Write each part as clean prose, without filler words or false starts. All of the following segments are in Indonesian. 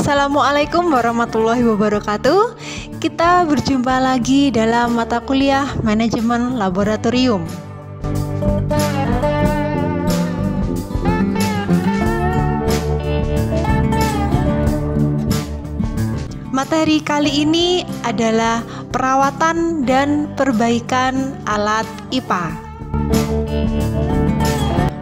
Assalamualaikum warahmatullahi wabarakatuh. Kita berjumpa lagi dalam mata kuliah Manajemen Laboratorium. Materi kali ini adalah perawatan dan perbaikan alat IPA.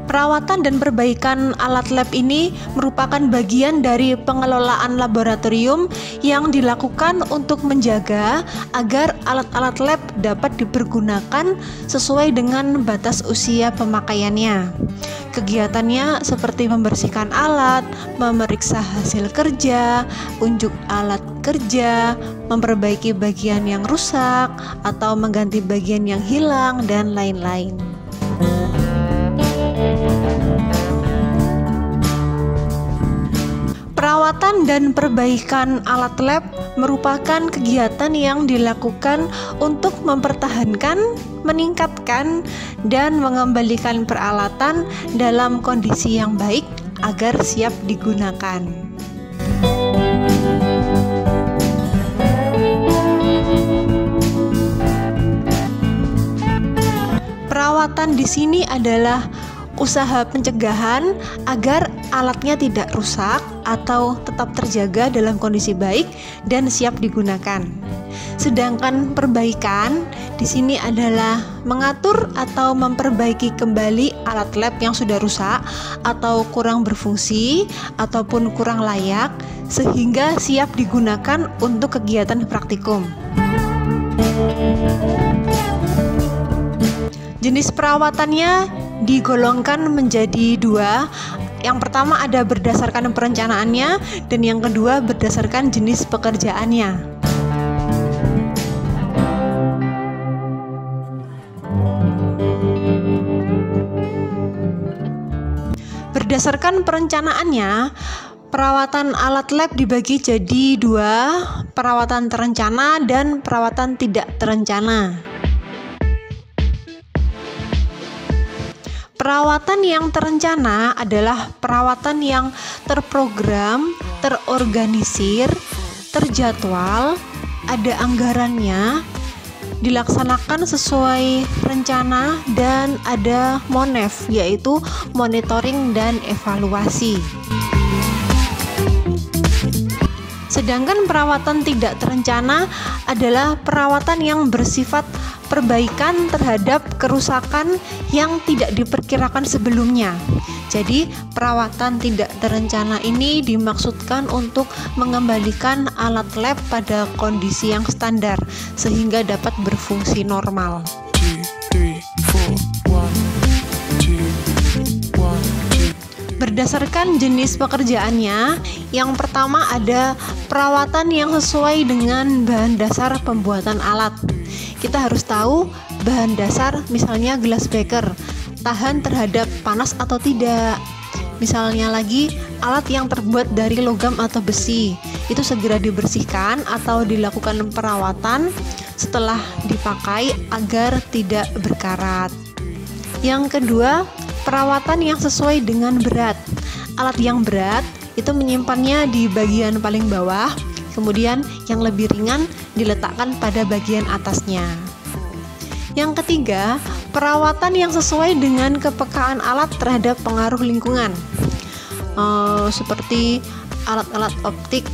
Perawatan dan perbaikan alat lab ini merupakan bagian dari pengelolaan laboratorium yang dilakukan untuk menjaga agar alat-alat lab dapat dipergunakan sesuai dengan batas usia pemakaiannya. Kegiatannya seperti membersihkan alat, memeriksa hasil kerja, unjuk alat kerja, memperbaiki bagian yang rusak, atau mengganti bagian yang hilang, dan lain-lain. Perawatan dan perbaikan alat lab merupakan kegiatan yang dilakukan untuk mempertahankan, meningkatkan, dan mengembalikan peralatan dalam kondisi yang baik agar siap digunakan. Perawatan di sini adalah usaha pencegahan agar alatnya tidak rusak atau tetap terjaga dalam kondisi baik dan siap digunakan. Sedangkan perbaikan di sini adalah mengatur atau memperbaiki kembali alat lab yang sudah rusak atau kurang berfungsi ataupun kurang layak sehingga siap digunakan untuk kegiatan praktikum. Jenis perawatannya digolongkan menjadi dua. Yang pertama ada berdasarkan perencanaannya, dan yang kedua berdasarkan jenis pekerjaannya. Berdasarkan perencanaannya, perawatan alat lab dibagi jadi dua, perawatan terencana dan perawatan tidak terencana. Perawatan yang terencana adalah perawatan yang terprogram, terorganisir, terjadwal, ada anggarannya, dilaksanakan sesuai rencana, dan ada MONEF, yaitu monitoring dan evaluasi. Sedangkan perawatan tidak terencana adalah perawatan yang bersifat perbaikan terhadap kerusakan yang tidak diperkirakan sebelumnya. Jadi, perawatan tidak terencana ini dimaksudkan untuk mengembalikan alat lab pada kondisi yang standar sehingga dapat berfungsi normal. Berdasarkan jenis pekerjaannya, yang pertama ada perawatan yang sesuai dengan bahan dasar pembuatan alat. Kita harus tahu bahan dasar, misalnya gelas beker, tahan terhadap panas atau tidak. Misalnya lagi alat yang terbuat dari logam atau besi, itu segera dibersihkan atau dilakukan perawatan setelah dipakai agar tidak berkarat. Yang kedua, perawatan yang sesuai dengan berat. Alat yang berat itu menyimpannya di bagian paling bawah, kemudian yang lebih ringan diletakkan pada bagian atasnya. Yang ketiga, perawatan yang sesuai dengan kepekaan alat terhadap pengaruh lingkungan. Seperti alat-alat optik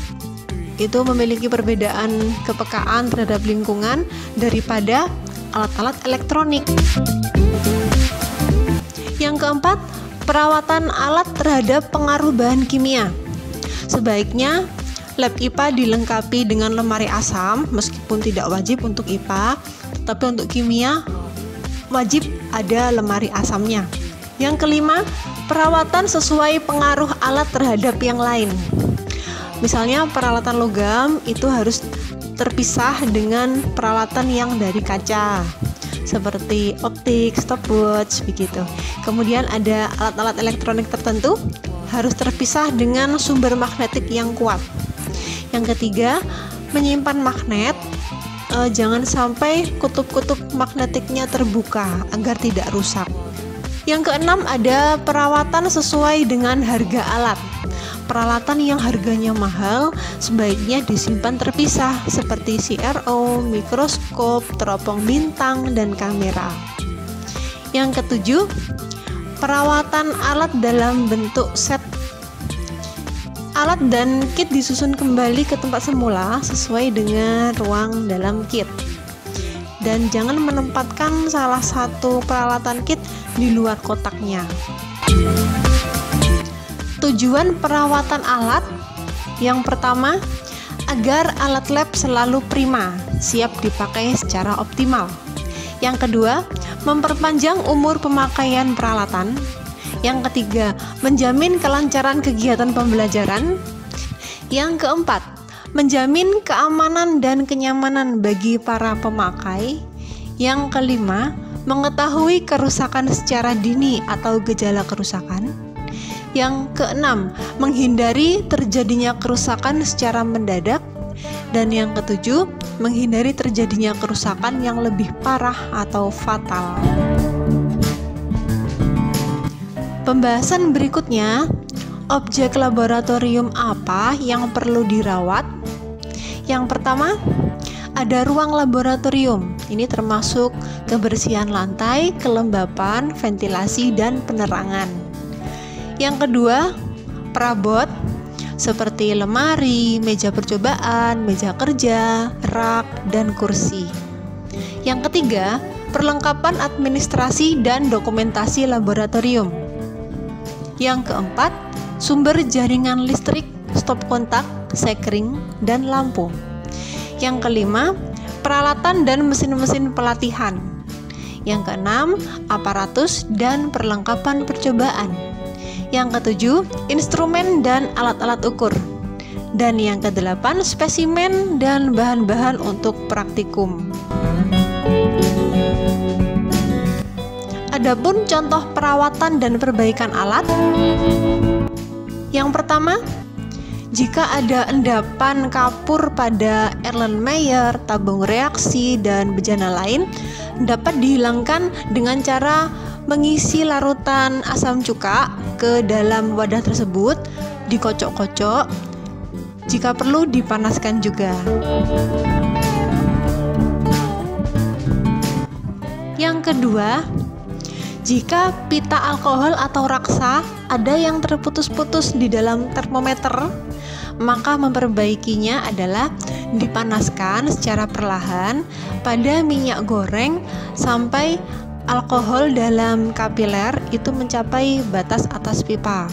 itu memiliki perbedaan kepekaan terhadap lingkungan daripada alat-alat elektronik. Yang keempat, perawatan alat terhadap pengaruh bahan kimia. Sebaiknya lab IPA dilengkapi dengan lemari asam, meskipun tidak wajib untuk IPA, tapi untuk kimia wajib ada lemari asamnya. Yang kelima, perawatan sesuai pengaruh alat terhadap yang lain. Misalnya peralatan logam itu harus terpisah dengan peralatan yang dari kaca, seperti optik, stopwatch, begitu. Kemudian ada alat-alat elektronik tertentu harus terpisah dengan sumber magnetik yang kuat. Yang ketiga, menyimpan magnet, jangan sampai kutub-kutub magnetiknya terbuka agar tidak rusak. Yang keenam ada perawatan sesuai dengan harga alat. peralatan yang harganya mahal sebaiknya disimpan terpisah seperti CRO, mikroskop, teropong bintang, dan kamera. Yang ketujuh, perawatan alat dalam bentuk set. Alat dan kit disusun kembali ke tempat semula sesuai dengan ruang dalam kit. Dan jangan menempatkan salah satu peralatan kit di luar kotaknya. Tujuan perawatan alat yang pertama, agar alat lab selalu prima, siap dipakai secara optimal. Yang kedua, memperpanjang umur pemakaian peralatan. Yang ketiga, menjamin kelancaran kegiatan pembelajaran. Yang keempat, menjamin keamanan dan kenyamanan bagi para pemakai. Yang kelima, mengetahui kerusakan secara dini atau gejala kerusakan. Yang keenam, menghindari terjadinya kerusakan secara mendadak. Dan yang ketujuh, menghindari terjadinya kerusakan yang lebih parah atau fatal. Pembahasan berikutnya, objek laboratorium apa yang perlu dirawat? Yang pertama, ada ruang laboratorium. Ini termasuk kebersihan lantai, kelembapan, ventilasi, dan penerangan. Yang kedua, perabot seperti lemari, meja percobaan, meja kerja, rak, dan kursi. Yang ketiga, perlengkapan administrasi dan dokumentasi laboratorium. Yang keempat, sumber jaringan listrik, stop kontak, sekring, dan lampu. Yang kelima, peralatan dan mesin-mesin pelatihan. Yang keenam, aparatus dan perlengkapan percobaan. Yang ketujuh, instrumen dan alat-alat ukur. Dan yang kedelapan, spesimen dan bahan-bahan untuk praktikum. Adapun contoh perawatan dan perbaikan alat. Yang pertama, jika ada endapan kapur pada Erlenmeyer, tabung reaksi, dan bejana lain, dapat dihilangkan dengan cara mengisi larutan asam cuka ke dalam wadah tersebut, dikocok-kocok, jika perlu dipanaskan juga. Yang kedua, jika pita alkohol atau raksa ada yang terputus-putus di dalam termometer, maka memperbaikinya adalah dipanaskan secara perlahan pada minyak goreng sampai alkohol dalam kapiler itu mencapai batas atas pipa.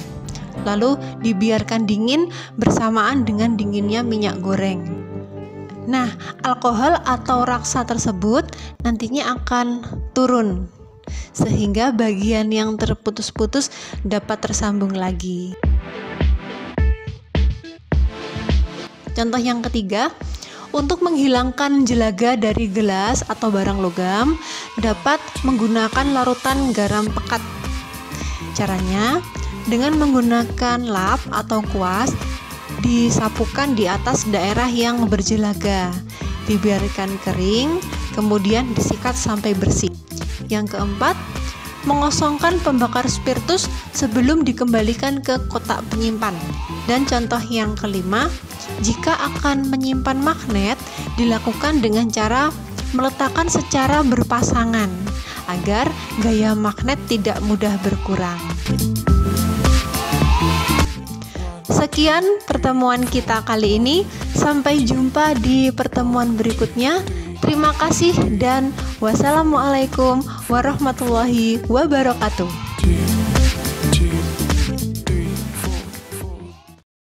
Lalu dibiarkan dingin bersamaan dengan dinginnya minyak goreng. Nah, alkohol atau raksa tersebut nantinya akan turun sehingga bagian yang terputus-putus dapat tersambung lagi. Contoh yang ketiga, untuk menghilangkan jelaga dari gelas atau barang logam, dapat menggunakan larutan garam pekat. Caranya, dengan menggunakan lap atau kuas, disapukan di atas daerah yang berjelaga, dibiarkan kering, kemudian disikat sampai bersih. Yang keempat, mengosongkan pembakar spiritus sebelum dikembalikan ke kotak penyimpan. Dan contoh yang kelima, jika akan menyimpan magnet, dilakukan dengan cara meletakkan secara berpasangan agar gaya magnet tidak mudah berkurang. Sekian pertemuan kita kali ini. Sampai jumpa di pertemuan berikutnya. Terima kasih dan wassalamualaikum warahmatullahi wabarakatuh.